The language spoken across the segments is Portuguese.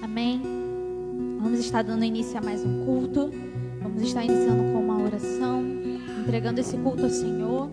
Amém? Vamos estar dando início a mais um culto. Vamos estar iniciando com uma oração, entregando esse culto ao Senhor.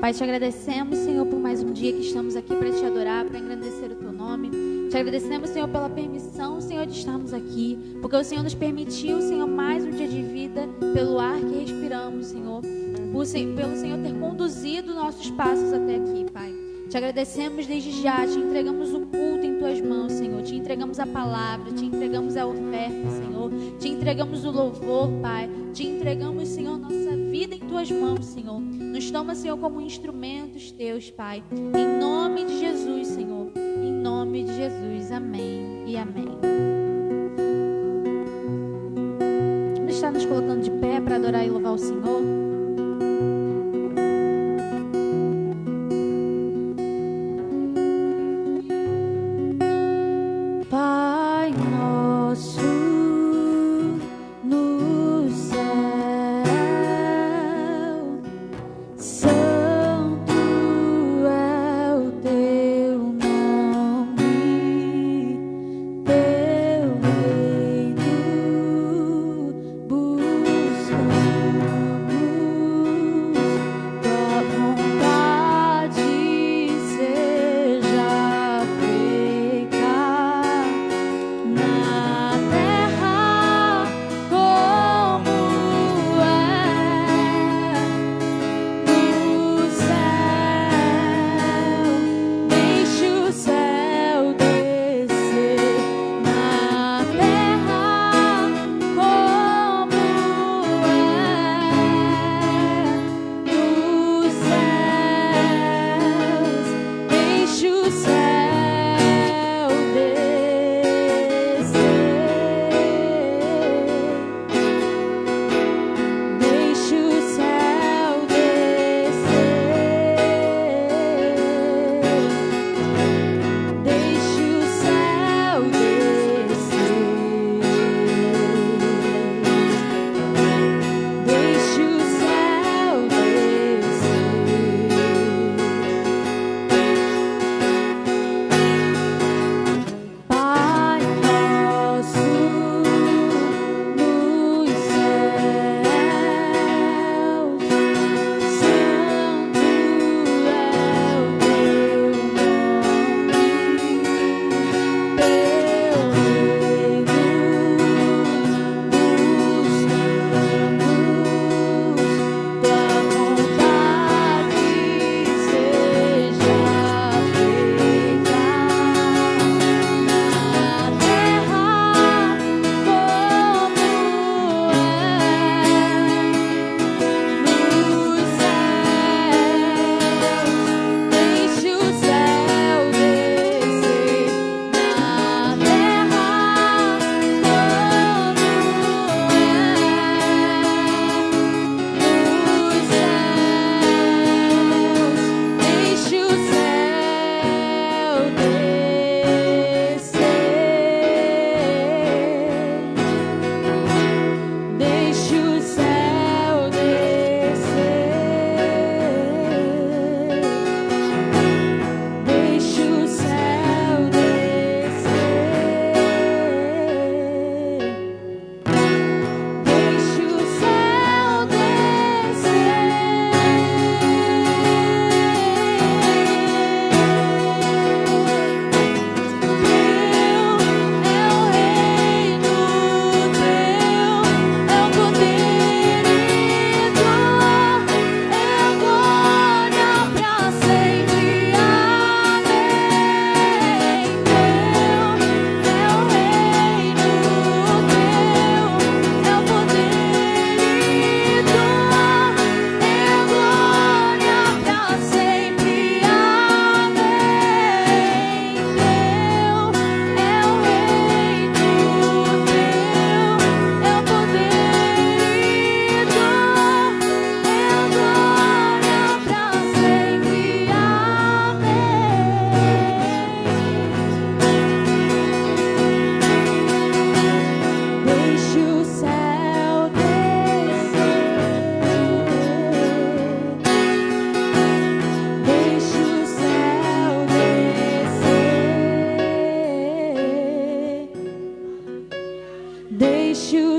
Pai, te agradecemos, Senhor, por mais um dia que estamos aqui para te adorar, para engrandecer o teu nome. Te agradecemos, Senhor, pela permissão, Senhor, de estarmos aqui, porque o Senhor nos permitiu, Senhor, mais um dia de vida, pelo ar que respiramos, Senhor, pelo Senhor ter conduzido nossos passos até aqui, Pai. Te agradecemos desde já, te entregamos o culto em tuas mãos, Senhor, te entregamos a palavra, te entregamos a oferta, Senhor, te entregamos o louvor, Pai, te entregamos, Senhor, nossa vida em tuas mãos, Senhor. Nos toma, Senhor, como instrumentos teus, Pai, em nome de Jesus, Senhor, em nome de Jesus, amém e amém. Vamos estar nos colocando de pé para adorar e louvar o Senhor. Pai nosso no céu, santo é o teu nome, teu reino buscamos.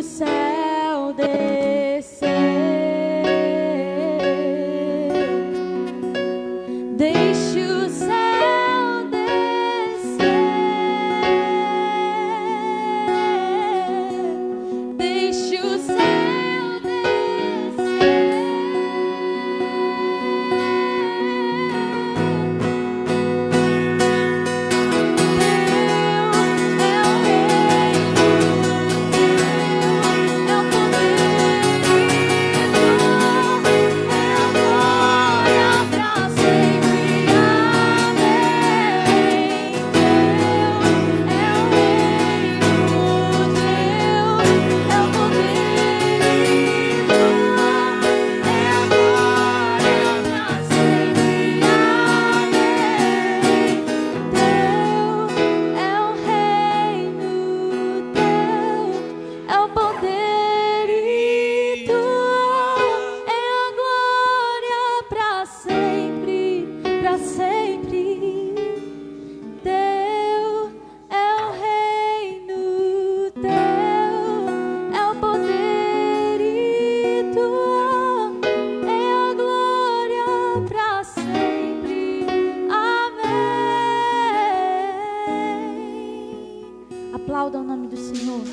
o céu descer. Deixe o céu descer. Deixe o céu descer. Aplauda o nome do Senhor.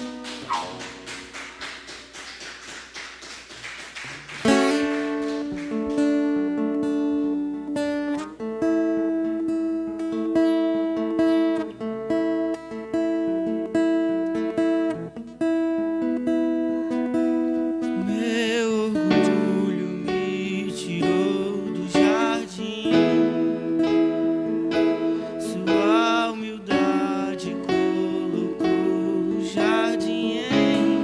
Meu orgulho me tirou do jardim, sua humildade colocou o jardim em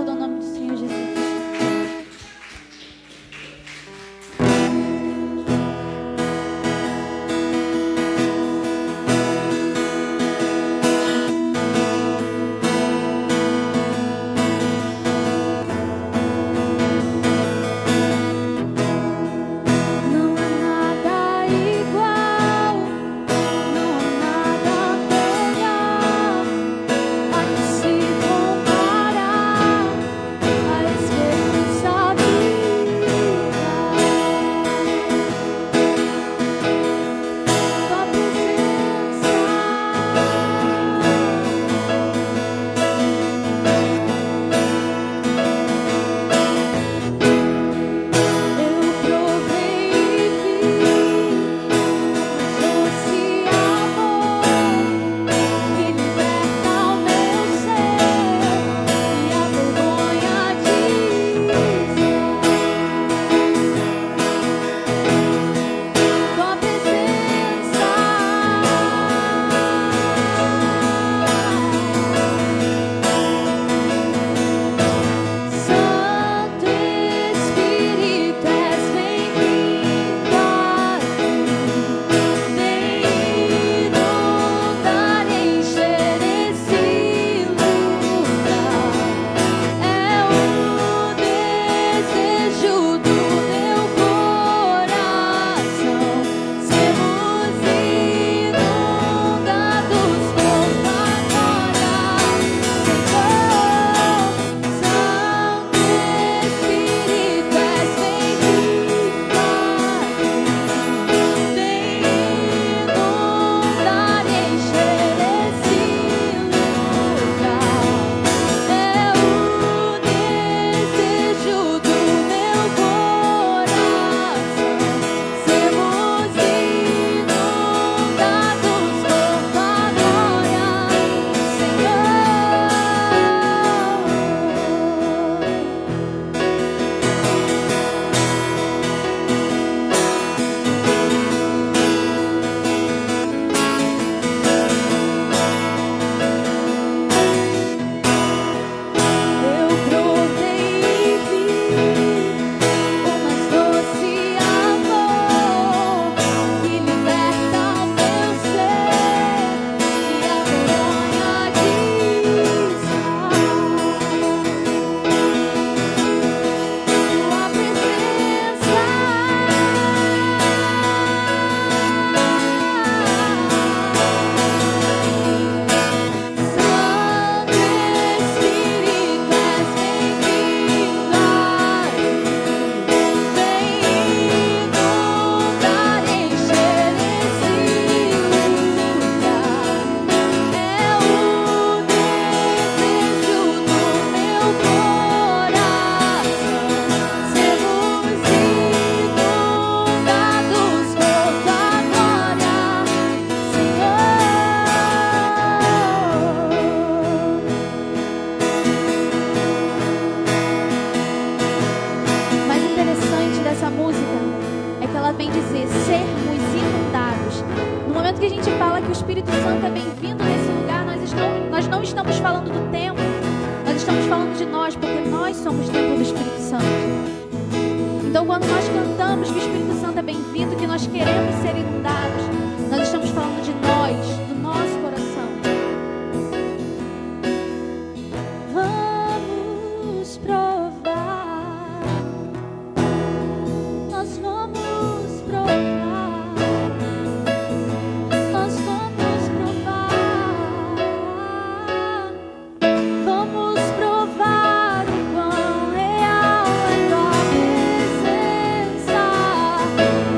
aplauda o nome do Senhor Jesus.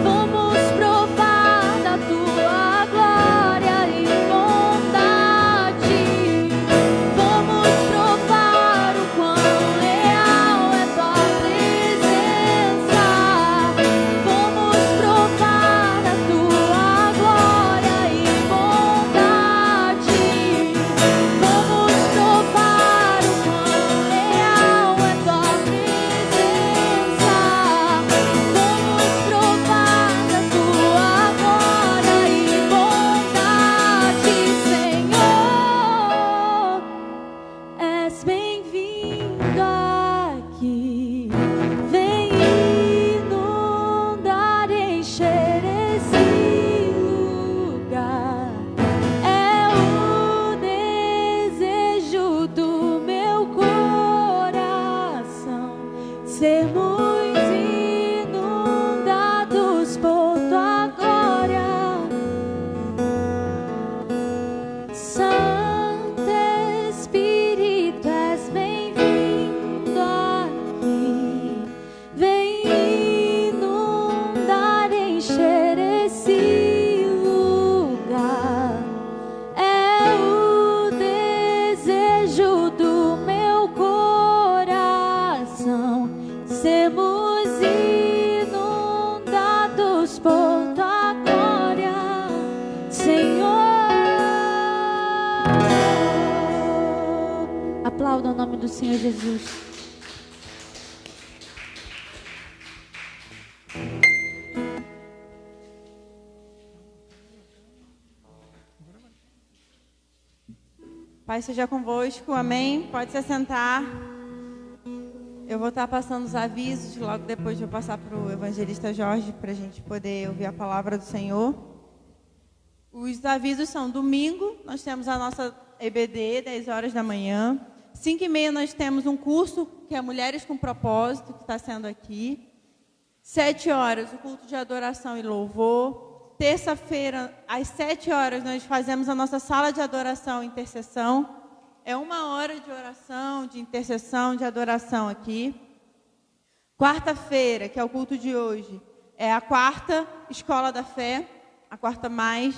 Vamos provar da tua glória. sermos inundados por tua glória. Santo Espírito, és bem-vindo aqui. Vem inundar, encher esse lugar. É o desejo do meu coração, sermos inundados por tua glória, Senhor. Aplauda o nome do Senhor Jesus. Pai seja convosco, amém? Pode se assentar. Eu vou estar passando os avisos, logo depois vou passar para o evangelista Jorge, para a gente poder ouvir a palavra do Senhor. Os avisos são: domingo, nós temos a nossa EBD, 10 horas da manhã. 5h30 nós temos um curso, que é Mulheres com Propósito, que está sendo aqui. 7 horas, o culto de adoração e louvor. Terça-feira, às 7 horas, nós fazemos a nossa sala de adoração e intercessão. É 1 hora de oração, de intercessão, de adoração aqui. Quarta-feira, que é o culto de hoje, é a quarta Escola da Fé, a quarta mais.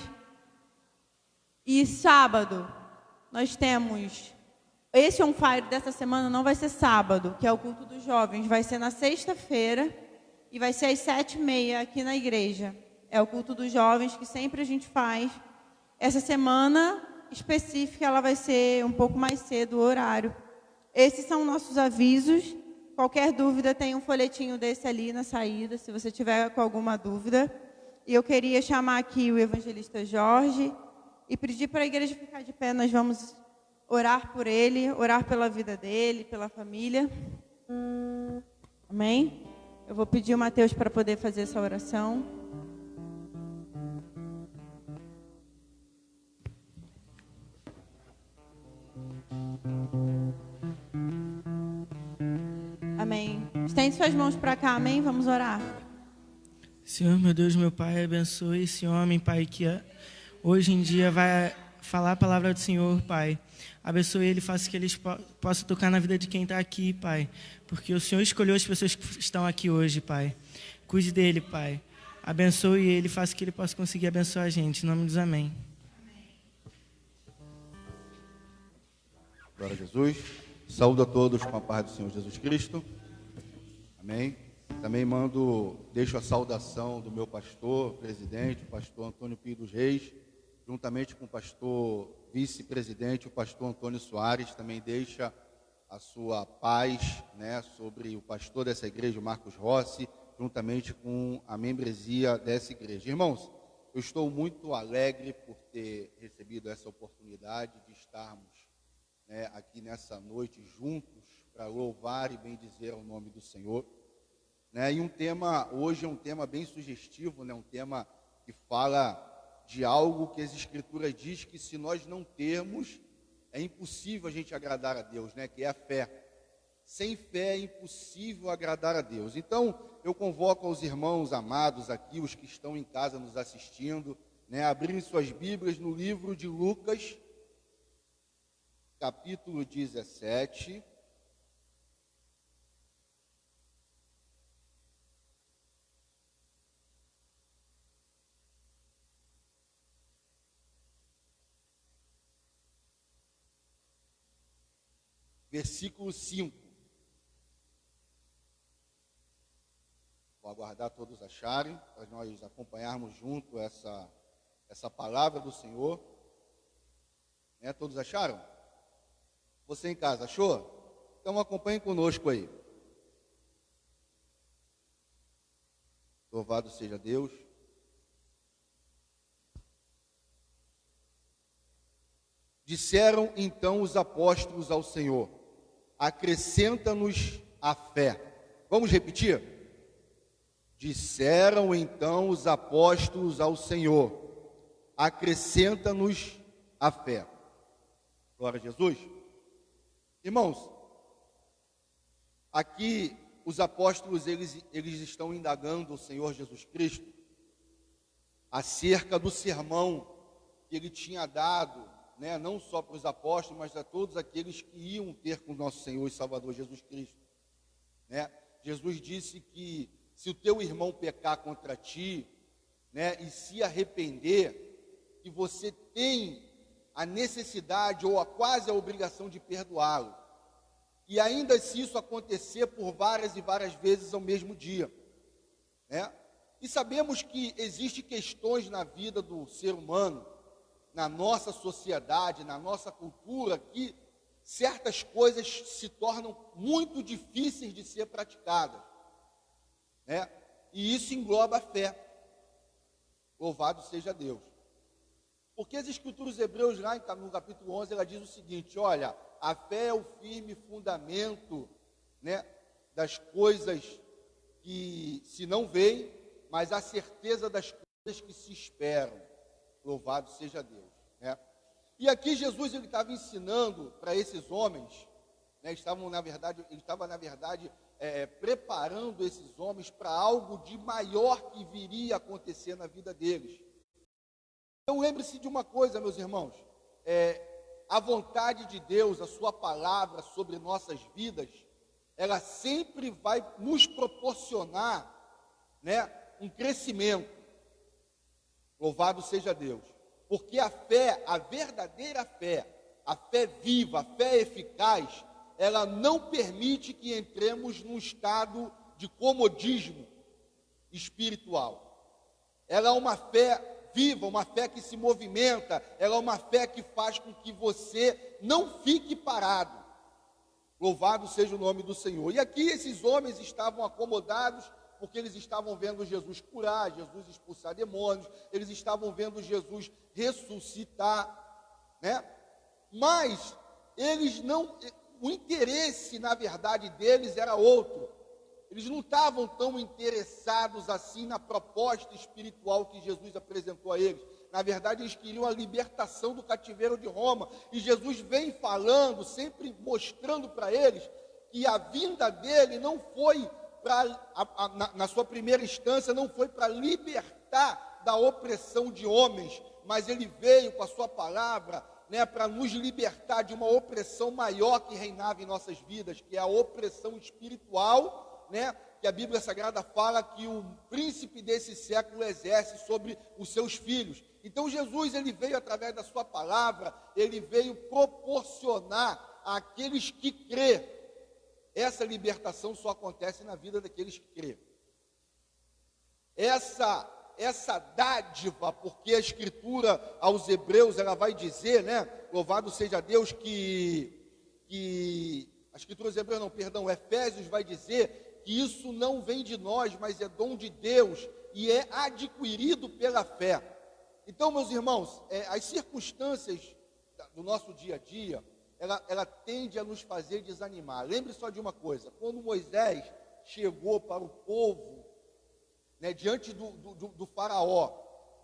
E sábado, nós temos... Esse On Fire dessa semana não vai ser sábado, que é o culto dos jovens. Vai ser na sexta-feira e vai ser às 7h30 aqui na igreja. É o culto dos jovens que sempre a gente faz. Essa semana específica, ela vai ser um pouco mais cedo o horário. Esses são nossos avisos. Qualquer dúvida, tem um folhetinho desse ali na saída, se você tiver com alguma dúvida. E eu queria chamar aqui o evangelista Jorge e pedir para a igreja ficar de pé. Nós vamos orar por ele, orar pela vida dele, pela família. Amém? Eu vou pedir o Mateus para poder fazer essa oração. Amém. Estende suas mãos para cá, amém? Vamos orar. Senhor, meu Deus, meu Pai, abençoe esse homem, Pai, que hoje em dia vai falar a palavra do Senhor, Pai. Abençoe ele, faça que eles possam tocar na vida de quem está aqui, Pai. Porque o Senhor escolheu as pessoas que estão aqui hoje, Pai. Cuide dele, Pai. Abençoe ele, faça que ele possa conseguir abençoar a gente. Em nome de Deus, amém. Glória a Jesus. Saúdo a todos com a paz do Senhor Jesus Cristo. Amém. Também deixo a saudação do meu pastor, presidente, o pastor Antônio Pio dos Reis, juntamente com o pastor vice-presidente, o pastor Antônio Soares, também deixa a sua paz, sobre o pastor dessa igreja, o Marcos Rossi, juntamente com a membresia dessa igreja. Irmãos, eu estou muito alegre por ter recebido essa oportunidade de estarmos aqui nessa noite juntos para louvar e bendizer o nome do Senhor. E hoje é um tema bem sugestivo, um tema que fala de algo que as Escrituras diz que se nós não termos, é impossível a gente agradar a Deus, que é a fé. Sem fé é impossível agradar a Deus. Então, eu convoco aos irmãos amados aqui, os que estão em casa nos assistindo, abrirem suas Bíblias no livro de Lucas, capítulo 17. Versículo 5. Vou aguardar todos acharem, para nós acompanharmos junto essa palavra do Senhor. Todos acharam? Você em casa, achou? Então acompanhe conosco aí. Louvado seja Deus. Disseram então os apóstolos ao Senhor: acrescenta-nos a fé. Vamos repetir? Disseram então os apóstolos ao Senhor: acrescenta-nos a fé. Glória a Jesus. Irmãos, aqui os apóstolos eles estão indagando o Senhor Jesus Cristo acerca do sermão que ele tinha dado, né, não só para os apóstolos, mas a todos aqueles que iam ter com o nosso Senhor e Salvador Jesus Cristo, né? Jesus disse que se o teu irmão pecar contra ti, né, e se arrepender, que você tem a necessidade ou quase a obrigação de perdoá-lo. E ainda se isso acontecer por várias e várias vezes ao mesmo dia, né? E sabemos que existem questões na vida do ser humano, na nossa sociedade, na nossa cultura, que certas coisas se tornam muito difíceis de ser praticadas, né? E isso engloba a fé. Louvado seja Deus. Porque as Escrituras Hebreus, lá no capítulo 11, ela diz o seguinte: olha, a fé é o firme fundamento, né, das coisas que se não veem, mas a certeza das coisas que se esperam. Louvado seja Deus, né? E aqui Jesus ele estava ensinando para esses homens, né, ele estava na verdade preparando esses homens para algo de maior que viria a acontecer na vida deles. Então lembre-se de uma coisa, meus irmãos, a vontade de Deus, a sua palavra sobre nossas vidas, ela sempre vai nos proporcionar, né, um crescimento. Louvado seja Deus. Porque a fé, a verdadeira fé, a fé viva, a fé eficaz, ela não permite que entremos num estado de comodismo espiritual. Ela é uma fé viva, uma fé que se movimenta, ela é uma fé que faz com que você não fique parado. Louvado seja o nome do Senhor. E aqui esses homens estavam acomodados porque eles estavam vendo Jesus curar, Jesus expulsar demônios, eles estavam vendo Jesus ressuscitar, né? Mas eles não, o interesse na verdade deles era outro. Eles não estavam tão interessados assim na proposta espiritual que Jesus apresentou a eles. Na verdade, eles queriam a libertação do cativeiro de Roma. E Jesus vem falando, sempre mostrando para eles que a vinda dele não foi na sua primeira instância, não foi para libertar da opressão de homens, mas ele veio com a sua palavra, né, para nos libertar de uma opressão maior que reinava em nossas vidas, que é a opressão espiritual, né, que a Bíblia Sagrada fala que o príncipe desse século exerce sobre os seus filhos. Então Jesus, ele veio através da sua palavra, ele veio proporcionar àqueles que crê. Essa libertação só acontece na vida daqueles que crê. Essa dádiva, porque a Escritura aos Hebreus, ela vai dizer, né, louvado seja Deus, que a Escritura aos Hebreus, Efésios vai dizer que isso não vem de nós, mas é dom de Deus e é adquirido pela fé. Então, meus irmãos, as circunstâncias do nosso dia a dia, ela tende a nos fazer desanimar. Lembre só de uma coisa: quando Moisés chegou para o povo, né, diante do faraó,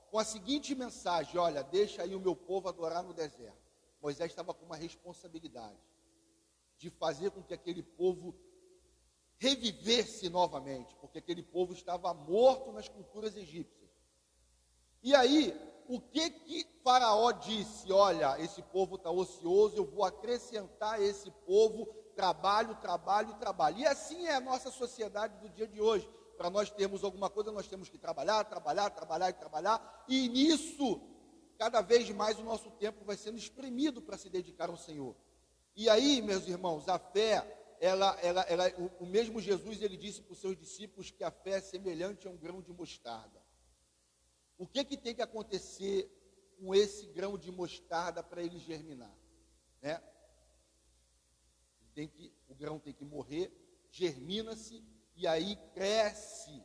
com a seguinte mensagem: olha, deixa aí o meu povo adorar no deserto. Moisés estava com uma responsabilidade de fazer com que aquele povo revivesse novamente, porque aquele povo estava morto nas culturas egípcias. E aí, o que Faraó disse? Olha, esse povo está ocioso, eu vou acrescentar a esse povo trabalho, trabalho e trabalho. E assim é a nossa sociedade do dia de hoje. Para nós termos alguma coisa, nós temos que trabalhar, trabalhar, trabalhar e trabalhar. E nisso, cada vez mais o nosso tempo vai sendo espremido para se dedicar ao Senhor. E aí, meus irmãos, a fé, o mesmo Jesus, ele disse para os seus discípulos que a fé é semelhante a um grão de mostarda. O que tem que acontecer com esse grão de mostarda para ele germinar, né? O grão tem que morrer, germina-se e aí cresce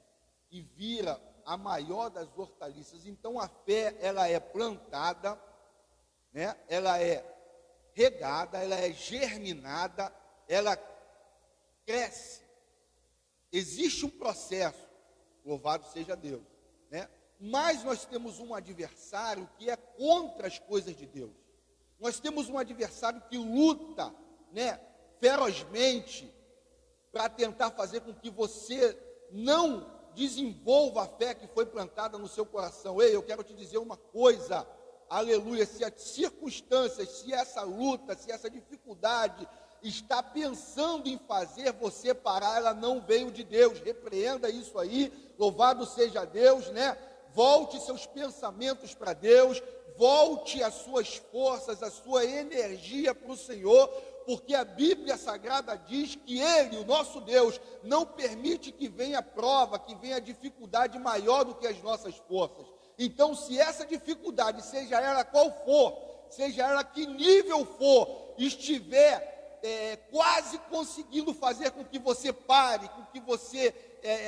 e vira a maior das hortaliças. Então a fé, ela é plantada, né? Ela é regada, ela é germinada, ela cresce. Existe um processo, louvado seja Deus, né? Mas nós temos um adversário que é contra as coisas de Deus. Nós temos um adversário que luta, né, ferozmente para tentar fazer com que você não desenvolva a fé que foi plantada no seu coração. Ei, eu quero te dizer uma coisa, aleluia, se as circunstâncias, se essa luta, se essa dificuldade está pensando em fazer você parar, ela não veio de Deus. Repreenda isso aí, louvado seja Deus, né? Volte seus pensamentos para Deus, volte as suas forças, a sua energia para o Senhor, porque a Bíblia Sagrada diz que Ele, o nosso Deus, não permite que venha prova, que venha dificuldade maior do que as nossas forças. Então, se essa dificuldade, seja ela qual for, seja ela que nível for, estiver quase conseguindo fazer com que você pare, com que você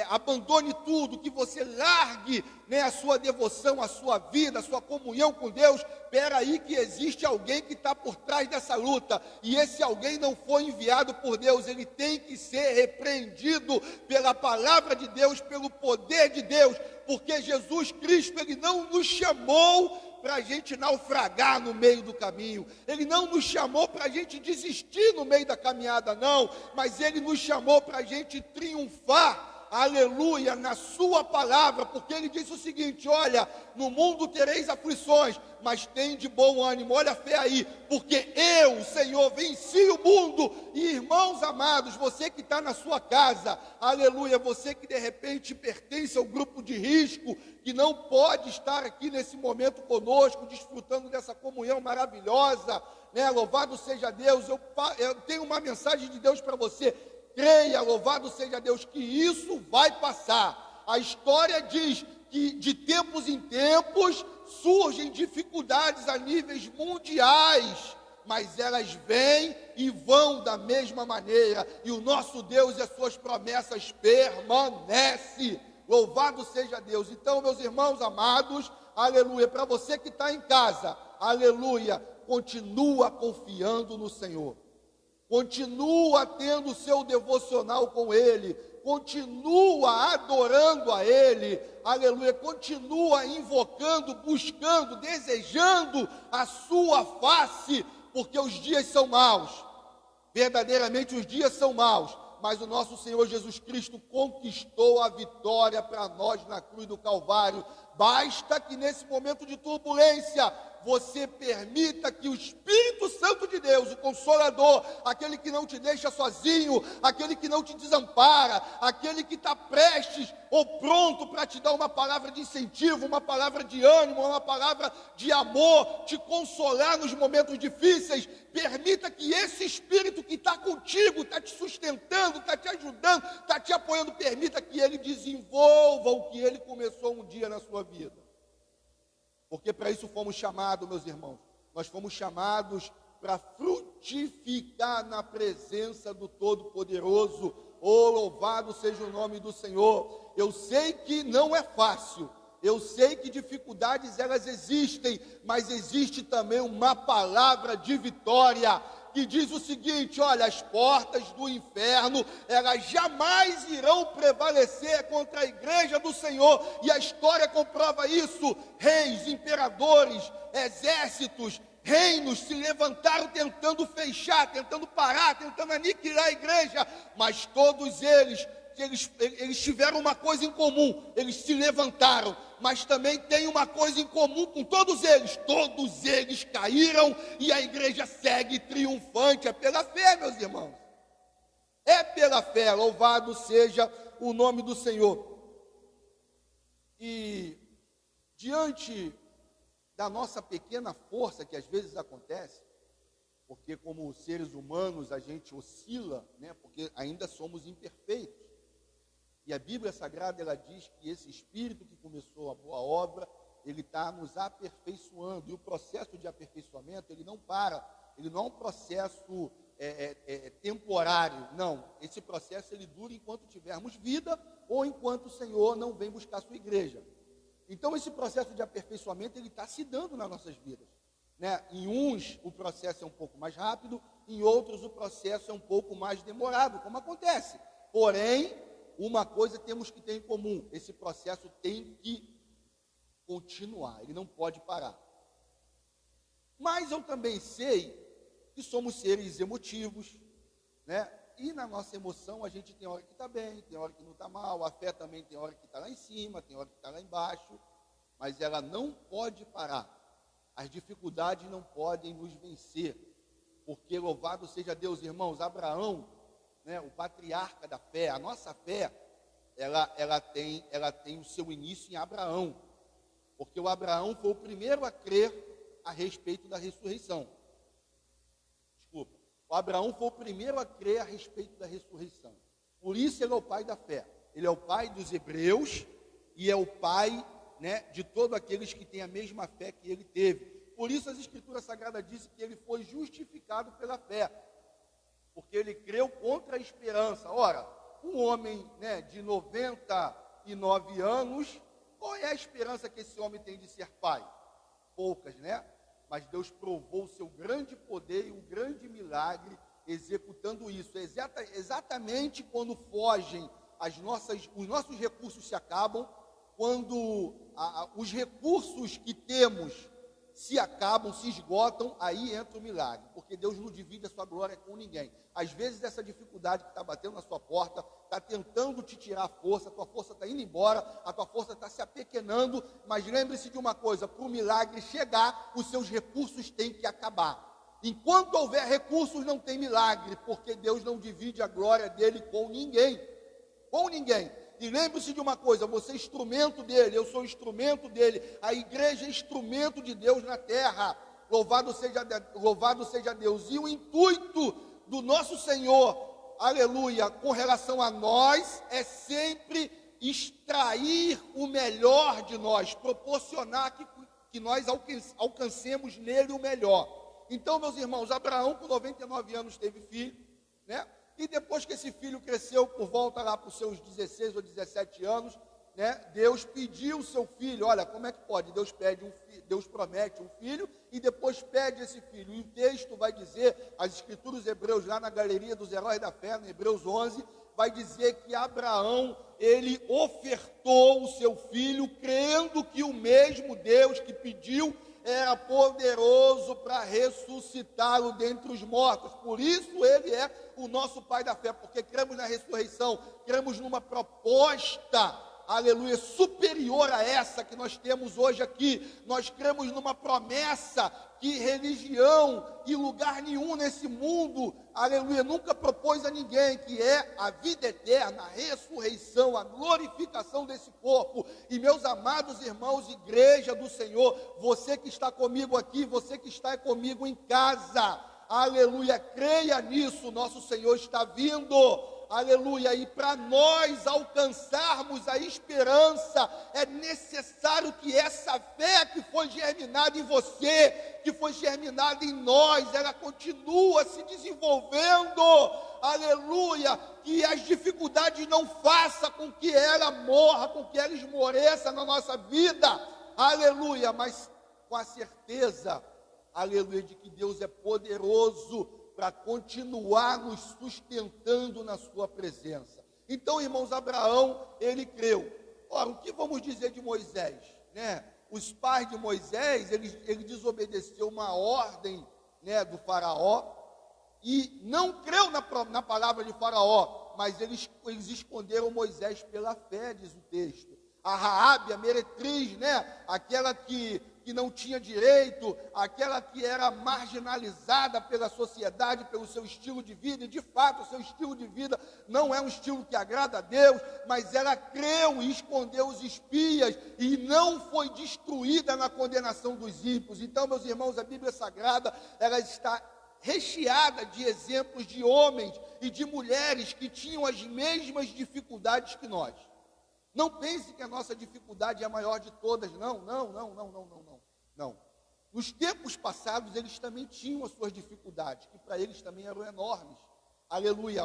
abandone tudo, que você largue, né, a sua devoção, a sua vida, a sua comunhão com Deus, espera aí que existe alguém que está por trás dessa luta, e esse alguém não foi enviado por Deus, ele tem que ser repreendido pela palavra de Deus, pelo poder de Deus, porque Jesus Cristo, ele não nos chamou para a gente naufragar no meio do caminho, Ele não nos chamou para a gente desistir no meio da caminhada, não, mas Ele nos chamou para a gente triunfar, aleluia, na sua palavra, porque Ele disse o seguinte: olha, no mundo tereis aflições, mas tem de bom ânimo, olha a fé aí, porque eu, Senhor, venci o mundo. E irmãos amados, você que está na sua casa, aleluia, você que de repente pertence ao grupo de risco, que não pode estar aqui nesse momento conosco, desfrutando dessa comunhão maravilhosa, né? Louvado seja Deus. Eu tenho uma mensagem de Deus para você. Creia, louvado seja Deus, que isso vai passar. A história diz que de tempos em tempos surgem dificuldades a níveis mundiais, mas elas vêm e vão da mesma maneira, e o nosso Deus e as suas promessas permanecem. Louvado seja Deus. Então, meus irmãos amados, aleluia, para você que está em casa, aleluia, continua confiando no Senhor, continua tendo o seu devocional com Ele, continua adorando a Ele, aleluia, continua invocando, buscando, desejando a sua face, porque os dias são maus, verdadeiramente os dias são maus, mas o nosso Senhor Jesus Cristo conquistou a vitória para nós na cruz do Calvário. Basta que nesse momento de turbulência, você permita que o Espírito Santo de Deus, o Consolador, aquele que não te deixa sozinho, aquele que não te desampara, aquele que está prestes ou pronto para te dar uma palavra de incentivo, uma palavra de ânimo, uma palavra de amor, te consolar nos momentos difíceis, permita que esse Espírito que está contigo, está te sustentando, está te ajudando, está te apoiando, permita que ele desenvolva o que ele começou um dia na sua vida. Porque para isso fomos chamados, meus irmãos. Nós fomos chamados para frutificar na presença do Todo-Poderoso. Oh, louvado seja o nome do Senhor. Eu sei que não é fácil. Eu sei que dificuldades elas existem, mas existe também uma palavra de vitória que diz o seguinte: olha, as portas do inferno, elas jamais irão prevalecer contra a igreja do Senhor, e a história comprova isso. Reis, imperadores, exércitos, reinos se levantaram tentando fechar, tentando parar, tentando aniquilar a igreja, mas todos eles tiveram uma coisa em comum: eles se levantaram, mas também tem uma coisa em comum com todos eles caíram, e a igreja segue triunfante. É pela fé, meus irmãos, é pela fé, louvado seja o nome do Senhor. E diante da nossa pequena força, que às vezes acontece, porque como seres humanos a gente oscila, né, porque ainda somos imperfeitos, e a Bíblia Sagrada, ela diz que esse Espírito que começou a boa obra, ele está nos aperfeiçoando, e o processo de aperfeiçoamento, ele não para, ele não é um processo temporário, não, esse processo ele dura enquanto tivermos vida, ou enquanto o Senhor não vem buscar a sua igreja. Então esse processo de aperfeiçoamento, ele está se dando nas nossas vidas, né? Em uns o processo é um pouco mais rápido, em outros o processo é um pouco mais demorado, como acontece, porém, uma coisa temos que ter em comum: esse processo tem que continuar, ele não pode parar. Mas eu também sei que somos seres emotivos, né? E na nossa emoção, a gente tem hora que está bem, tem hora que não está mal, a fé também tem hora que está lá em cima, tem hora que está lá embaixo, mas ela não pode parar. As dificuldades não podem nos vencer, porque louvado seja Deus, irmãos. Abraão, né, o patriarca da fé, a nossa fé, ela tem o seu início em Abraão, porque o Abraão foi o primeiro a crer a respeito da ressurreição. Desculpa, o Abraão foi o primeiro a crer a respeito da ressurreição. Por isso ele é o pai da fé. Ele é o pai dos hebreus e é o pai, né, de todos aqueles que têm a mesma fé que ele teve. Por isso as Escrituras Sagradas dizem que ele foi justificado pela fé, porque ele creu contra a esperança. Ora, um homem, né, de 99 anos, qual é a esperança que esse homem tem de ser pai? Poucas, né? Mas Deus provou o seu grande poder e um grande milagre executando isso. Exatamente quando fogem os nossos recursos se acabam, quando os recursos que temos se acabam, se esgotam, aí entra o milagre, porque Deus não divide a sua glória com ninguém. Às vezes essa dificuldade que está batendo na sua porta, está tentando te tirar a força, a tua força está indo embora, a tua força está se apequenando, mas lembre-se de uma coisa: para o milagre chegar, os seus recursos têm que acabar. Enquanto houver recursos, não tem milagre, porque Deus não divide a glória dele com ninguém. Com ninguém. E lembre-se de uma coisa: você é instrumento dele, eu sou instrumento dele, a igreja é instrumento de Deus na terra. Louvado seja Deus. E o intuito do nosso Senhor, aleluia, com relação a nós, é sempre extrair o melhor de nós, proporcionar que nós alcancemos nele o melhor. Então, meus irmãos, Abraão com 99 anos teve filho, né? E depois que esse filho cresceu por volta lá para os seus 16 ou 17 anos, né, Deus pediu o seu filho. Olha, como é que pode? Deus promete um filho e depois pede esse filho. E o texto vai dizer, as Escrituras Hebreus, lá na Galeria dos Heróis da Fé, em Hebreus 11, vai dizer que Abraão, ele ofertou o seu filho, crendo que o mesmo Deus que pediu era poderoso para ressuscitá-lo dentre os mortos. Por isso ele é o nosso pai da fé, porque cremos na ressurreição, cremos numa proposta, aleluia, superior a essa que nós temos hoje aqui. Nós cremos numa promessa que religião e lugar nenhum nesse mundo, aleluia, nunca propôs a ninguém, que é a vida eterna, a ressurreição, a glorificação desse corpo. E meus amados irmãos, igreja do Senhor, você que está comigo aqui, você que está comigo em casa, aleluia, creia nisso, nosso Senhor está vindo. Aleluia, e para nós alcançarmos a esperança, é necessário que essa fé que foi germinada em você, que foi germinada em nós, ela continua se desenvolvendo, aleluia, que as dificuldades não façam com que ela morra, com que ela esmoreça na nossa vida, aleluia, mas com a certeza, aleluia, de que Deus é poderoso para continuar nos sustentando na sua presença. Então, irmãos, Abraão, ele creu. Ora, o que vamos dizer de Moisés, né? Os pais de Moisés, ele desobedeceu uma ordem, né, do faraó, e não creu na palavra de faraó, mas eles esconderam Moisés pela fé, diz o texto. A Raabe, a meretriz, né, aquela que não tinha direito, aquela que era marginalizada pela sociedade, pelo seu estilo de vida, e de fato o seu estilo de vida não é um estilo que agrada a Deus, mas ela creu e escondeu os espias, e não foi destruída na condenação dos ímpios. Então, meus irmãos, a Bíblia Sagrada, ela está recheada de exemplos de homens e de mulheres que tinham as mesmas dificuldades que nós. Não pense que a nossa dificuldade é a maior de todas, não. Nos tempos passados, eles também tinham as suas dificuldades, que para eles também eram enormes. Aleluia.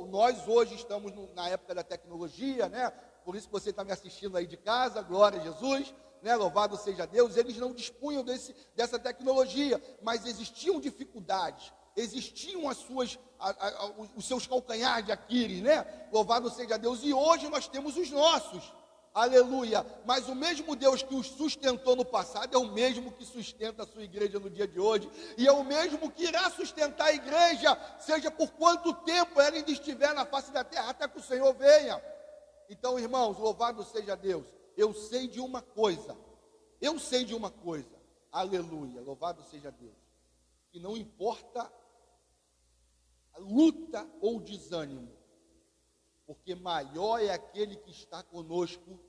Nós hoje estamos na época da tecnologia, né? Por isso que você está me assistindo aí de casa, glória a Jesus, né? Louvado seja Deus. Eles não dispunham dessa tecnologia, mas existiam dificuldades. Existiam os seus calcanhares de Aquiles, né? Louvado seja Deus. E hoje nós temos os nossos. aleluia, mas o mesmo Deus que os sustentou no passado é o mesmo que sustenta a sua igreja no dia de hoje, e é o mesmo que irá sustentar a igreja, seja por quanto tempo ela ainda estiver na face da terra, até que o Senhor venha. Então, irmãos, louvado seja Deus. Eu sei de uma coisa, aleluia, louvado seja Deus, que não importa a luta ou desânimo, porque maior é aquele que está conosco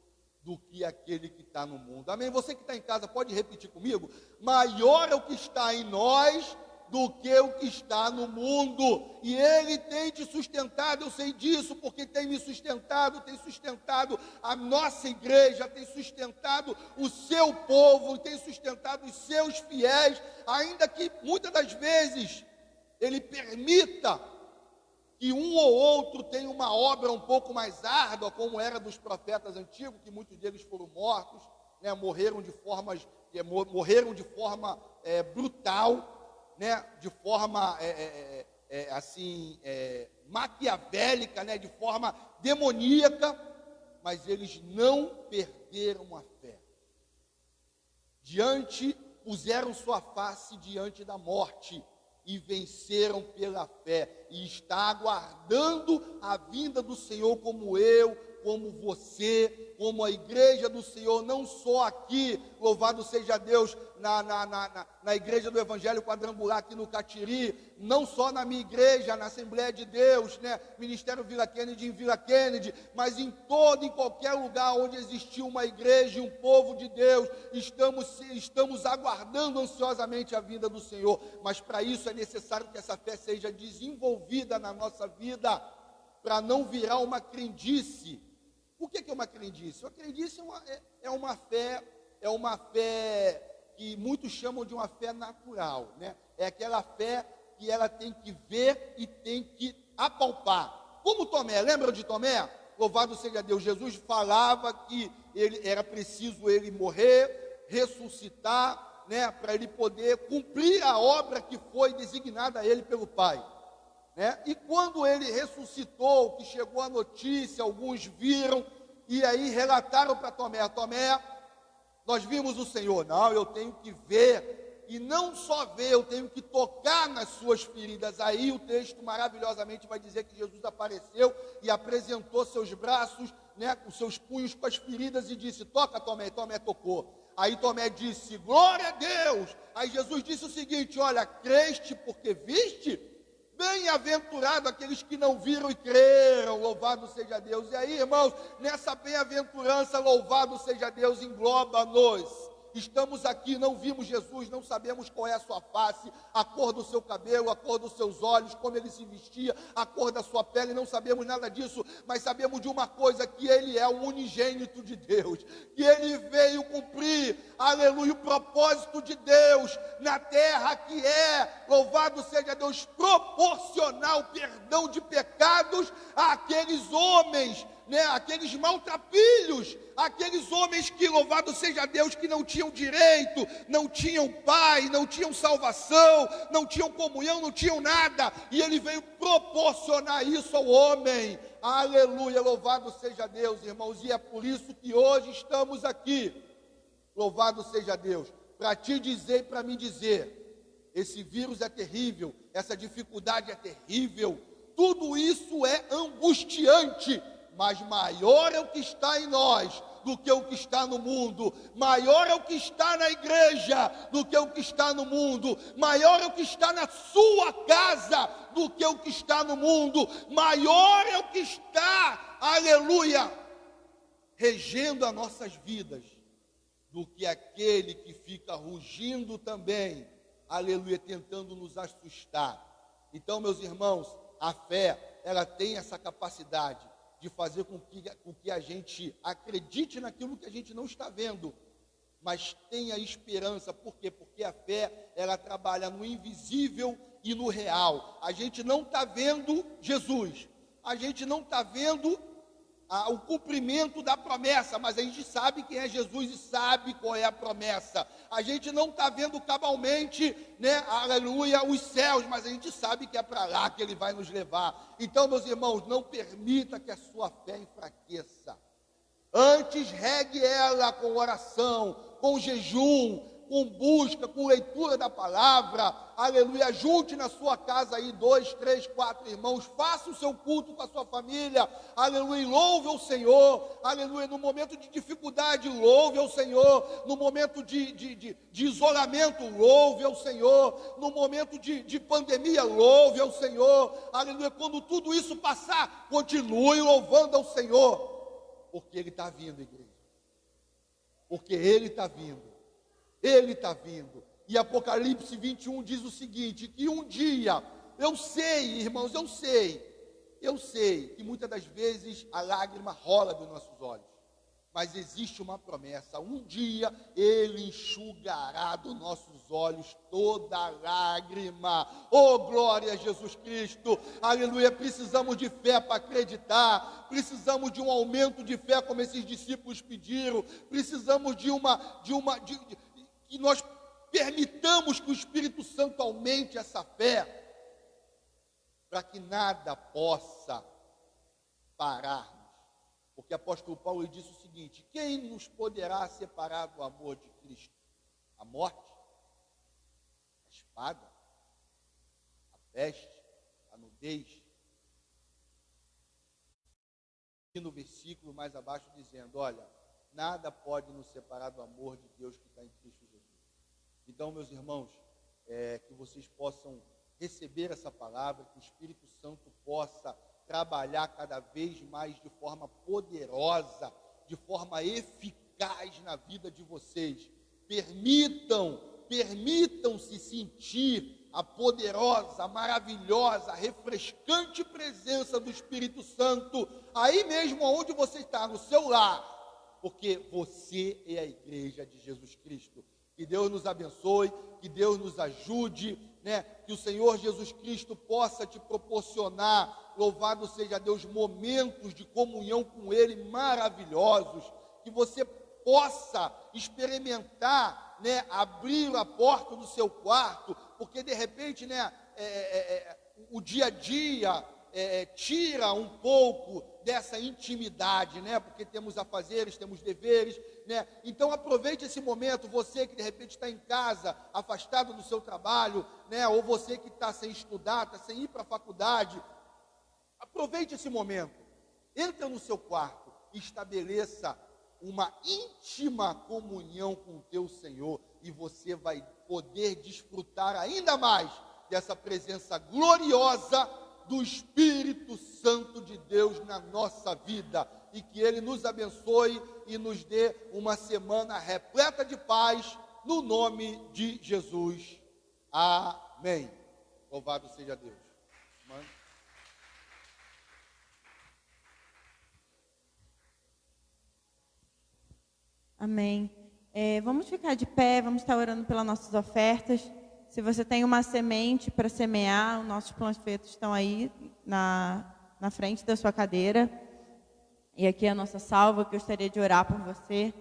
do que aquele que está no mundo. Amém? Você que está em casa pode repetir comigo? Maior é o que está em nós do que o que está no mundo. E Ele tem te sustentado, eu sei disso, porque tem me sustentado, tem sustentado a nossa igreja, tem sustentado o seu povo, tem sustentado os seus fiéis, ainda que muitas das vezes Ele permita que um ou outro tenha uma obra um pouco mais árdua, como era dos profetas antigos, que muitos deles foram mortos, né, morreram de forma brutal, né, de forma maquiavélica, né, de forma demoníaca, mas eles não perderam a fé. Puseram sua face diante da morte, e venceram pela fé, e está aguardando a vinda do Senhor, como eu, como você, como a igreja do Senhor, não só aqui, louvado seja Deus, na igreja do Evangelho Quadrangular aqui no Catiri, não só na minha igreja, na Assembleia de Deus, né, Ministério Vila Kennedy em Vila Kennedy, mas em qualquer lugar onde existiu uma igreja e um povo de Deus, estamos aguardando ansiosamente a vinda do Senhor, mas para isso é necessário que essa fé seja desenvolvida na nossa vida, para não virar uma crendice. O que é uma crendice? Uma crendice é uma fé que muitos chamam de uma fé natural, né? É aquela fé que ela tem que ver e tem que apalpar. Como Tomé, lembra de Tomé? Louvado seja Deus, Jesus falava que era preciso ele morrer, ressuscitar, né? Para ele poder cumprir a obra que foi designada a ele pelo Pai. Né? E quando ele ressuscitou, que chegou a notícia, alguns viram, e aí relataram para Tomé: Tomé, nós vimos o Senhor. Não, eu tenho que ver, e não só ver, eu tenho que tocar nas suas feridas. Aí o texto maravilhosamente vai dizer que Jesus apareceu e apresentou seus braços, né, os seus punhos com as feridas, e disse: toca, Tomé. E Tomé tocou. Aí Tomé disse: glória a Deus. Aí Jesus disse o seguinte: olha, creste porque viste? Bem-aventurado aqueles que não viram e creram, louvado seja Deus. E aí, irmãos, nessa bem-aventurança, louvado seja Deus, engloba-nos. Estamos aqui, não vimos Jesus, não sabemos qual é a sua face, a cor do seu cabelo, a cor dos seus olhos, como ele se vestia, a cor da sua pele, não sabemos nada disso, mas sabemos de uma coisa, que ele é o unigênito de Deus, que ele veio cumprir, aleluia, o propósito de Deus na terra, que é, louvado seja Deus, proporcionar o perdão de pecados àqueles homens, né, aqueles maltrapilhos, aqueles homens que, louvado seja Deus, que não tinham direito, não tinham pai, não tinham salvação, não tinham comunhão, não tinham nada, e ele veio proporcionar isso ao homem. Aleluia, louvado seja Deus, irmãos, e é por isso que hoje estamos aqui, louvado seja Deus, para te dizer e para me dizer: esse vírus é terrível, essa dificuldade é terrível, tudo isso é angustiante, mas maior é o que está em nós do que o que está no mundo, maior é o que está na igreja do que o que está no mundo, maior é o que está na sua casa do que o que está no mundo, maior é o que está, aleluia, regendo as nossas vidas, do que aquele que fica rugindo também, aleluia, tentando nos assustar. Então, meus irmãos, a fé, ela tem essa capacidade de fazer com que a gente acredite naquilo que a gente não está vendo, mas tenha esperança. Por quê? Porque a fé, ela trabalha no invisível e no real. A gente não está vendo Jesus, a gente não está vendo o cumprimento da promessa, mas a gente sabe quem é Jesus e sabe qual é a promessa. A gente não está vendo cabalmente, né, aleluia, os céus, mas a gente sabe que é para lá que ele vai nos levar. Então, meus irmãos, não permita que a sua fé enfraqueça. Antes regue ela com oração, com jejum, com busca, com leitura da palavra, aleluia. Junte na sua casa aí 2, 3, 4 irmãos, faça o seu culto com a sua família, aleluia, e louve ao Senhor, aleluia. No momento de dificuldade, louve ao Senhor. No momento de isolamento, louve ao Senhor. No momento de pandemia, louve ao Senhor, aleluia. Quando tudo isso passar, continue louvando ao Senhor, porque Ele está vindo, igreja, porque Ele está vindo. Ele está vindo. E Apocalipse 21 diz o seguinte, que um dia, eu sei, irmãos, eu sei que muitas das vezes a lágrima rola dos nossos olhos, mas existe uma promessa: um dia Ele enxugará dos nossos olhos toda lágrima. Oh, glória a Jesus Cristo, aleluia. Precisamos de fé para acreditar, precisamos de um aumento de fé como esses discípulos pediram, precisamos que nós permitamos que o Espírito Santo aumente essa fé, para que nada possa parar-nos. Porque o apóstolo Paulo disse o seguinte: quem nos poderá separar do amor de Cristo? A morte, a espada, a peste, a nudez. E no versículo mais abaixo dizendo: olha, nada pode nos separar do amor de Deus que está em Cristo Jesus. Então, meus irmãos, que vocês possam receber essa palavra, que o Espírito Santo possa trabalhar cada vez mais de forma poderosa, de forma eficaz na vida de vocês. Permitam-se sentir a poderosa, a maravilhosa, a refrescante presença do Espírito Santo, aí mesmo onde você está, no seu lar, porque você é a igreja de Jesus Cristo. Que Deus nos abençoe, que Deus nos ajude, né? Que o Senhor Jesus Cristo possa te proporcionar, louvado seja Deus, momentos de comunhão com Ele maravilhosos, que você possa experimentar, né? Abrir a porta do seu quarto, porque de repente, né? O dia a dia tira um pouco dessa intimidade, né? Porque temos afazeres, temos deveres, né? Então aproveite esse momento, você que de repente está em casa, afastado do seu trabalho, né? Ou você que está sem estudar, está sem ir para a faculdade, aproveite esse momento, entra no seu quarto e estabeleça uma íntima comunhão com o teu Senhor, e você vai poder desfrutar ainda mais dessa presença gloriosa do Espírito Santo de Deus na nossa vida, e que Ele nos abençoe e nos dê uma semana repleta de paz, no nome de Jesus. Amém. Louvado seja Deus. Amém. Amém. Vamos ficar de pé, vamos estar orando pelas nossas ofertas. Se você tem uma semente para semear, os nossos panfletos estão aí na frente da sua cadeira. E aqui é a nossa salva, que eu gostaria de orar por você.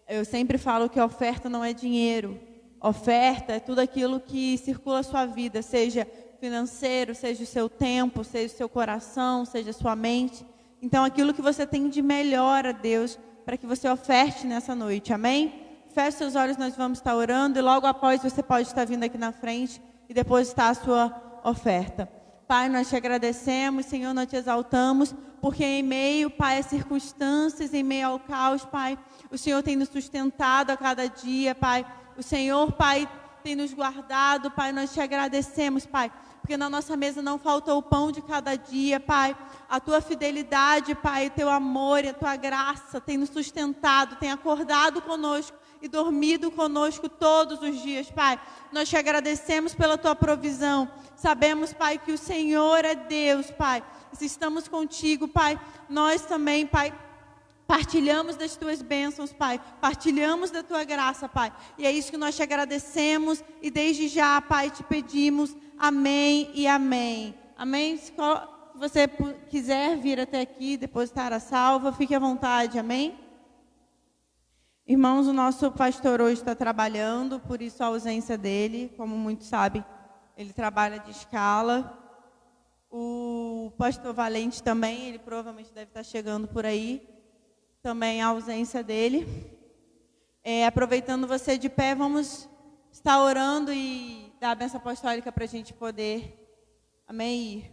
Eu sempre falo que a oferta não é dinheiro. Oferta é tudo aquilo que circula a sua vida, seja financeiro, seja o seu tempo, seja o seu coração, seja a sua mente. Então, aquilo que você tem de melhor a Deus, para que você oferte nessa noite, amém? Feche seus olhos, nós vamos estar orando, e logo após você pode estar vindo aqui na frente e depositar a sua oferta. Pai, nós te agradecemos, Senhor, nós te exaltamos, porque em meio, Pai, às circunstâncias, em meio ao caos, Pai, o Senhor tem nos sustentado a cada dia, Pai. O Senhor, Pai, tem nos guardado, Pai, nós te agradecemos, Pai, porque na nossa mesa não faltou o pão de cada dia, Pai. A tua fidelidade, Pai, o teu amor e a tua graça tem nos sustentado, tem acordado conosco e dormido conosco todos os dias, Pai. Nós te agradecemos pela tua provisão. Sabemos, Pai, que o Senhor é Deus, Pai. E se estamos contigo, Pai, nós também, Pai, partilhamos das tuas bênçãos, Pai. Partilhamos da tua graça, Pai. E é isso que nós te agradecemos e desde já, Pai, te pedimos. Amém e amém. Amém? Se você quiser vir até aqui, depositar a salva, fique à vontade. Amém? Irmãos, o nosso pastor hoje está trabalhando, por isso a ausência dele. Como muitos sabem, ele trabalha de escala. O pastor Valente também, ele provavelmente deve estar chegando por aí. também a ausência dele. Aproveitando você de pé, vamos estar orando e dar a bênção apostólica para a gente poder, amém?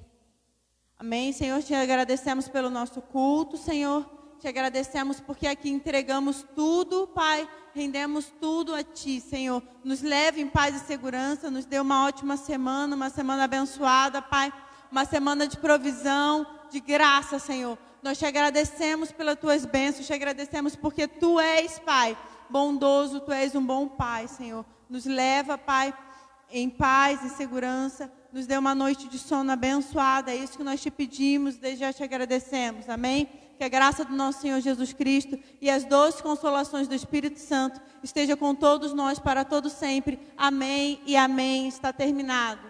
Amém, Senhor, te agradecemos pelo nosso culto, Senhor. Te agradecemos porque aqui entregamos tudo, Pai, rendemos tudo a Ti, Senhor. Nos leve em paz e segurança, nos dê uma ótima semana, uma semana abençoada, Pai. Uma semana de provisão, de graça, Senhor. Nós te agradecemos pelas Tuas bênçãos, te agradecemos porque Tu és, Pai, bondoso, Tu és um bom Pai, Senhor. Nos leva, Pai, em paz e segurança. Nos dê uma noite de sono abençoada. É isso que nós te pedimos, desde já te agradecemos. Amém? Que a graça do nosso Senhor Jesus Cristo e as doces consolações do Espírito Santo esteja com todos nós para todo sempre. Amém e amém. Está terminado.